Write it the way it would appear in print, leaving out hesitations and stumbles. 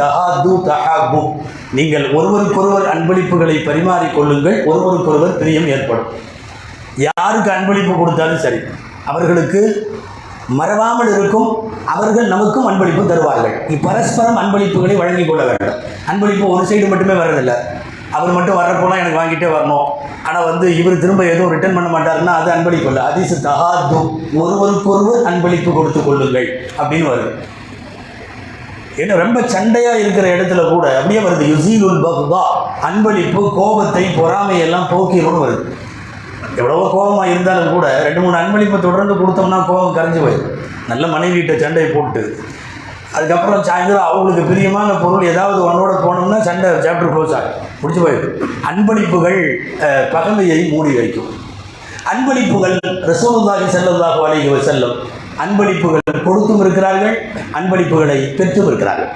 தஹாது தஹாபு, நீங்கள் ஒருவருக்கொருவர் அன்பளிப்புகளை பரிமாறிக்கொள்ளுங்கள், ஒருவருக்கொருவர் பிரியம் ஏற்படும். யாருக்கு அன்பளிப்பு கொடுத்தாலும் சரி, அவர்களுக்கு மறவாமல் இருக்கும், அவர்கள் நமக்கும் அன்பளிப்பு தருவார்கள். பரஸ்பரம் அன்பளிப்புகளை வழங்கிக் கொள்ள வேண்டும். அன்பளிப்பு ஒரு சைடு மட்டுமே வர்றதில்லை. அவர் மட்டும் வர்றப்போலாம் எனக்கு வாங்கிட்டே வரணும், ஆனால் இவர் திரும்ப எதுவும் ரிட்டர்ன் பண்ண மாட்டாருன்னா அது அன்பளிப்பு இல்லை. ஹதீஸ் தஹாது, ஒருவருக்கொருவர் அன்பளிப்பு கொடுத்து கொள்ளுங்கள் அப்படின்னு வருது. ஏன்னா ரொம்ப சண்டையாக இருக்கிற இடத்துல கூட அப்படியே வருது. யுசீலுல் பக்தா, அன்பளிப்பு கோபத்தை பொறாமையெல்லாம் போக்கிடும்னு வருது. எவ்வளவோ கோபமாக இருந்தாலும் கூட 2-3 அன்பளிப்பை தொடர்ந்து கொடுத்தோம்னா கோபம் கரைஞ்சி போயிடும். நல்ல மனைவிட்ட சண்டையை போட்டு அதுக்கப்புறம் சாயந்தரம் அவங்களுக்கு பிரியமான பொருள் ஏதாவது ஒன்னோட போனோம்னா சண்டை சாப்டர் க்ளோஸ் ஆகும், முடிச்சு போயிடும். அன்பளிப்புகள் பகைமையை மூடி வைக்கும். அன்பளிப்புகள் ரசூலுல்லாஹி ஸல்லல்லாஹு அலைஹி வஸல்லம் அன்பளிப்புகள் கொடுத்தும் இருக்கிறார்கள், அன்பளிப்புகளை பெற்றும் இருக்கிறார்கள்.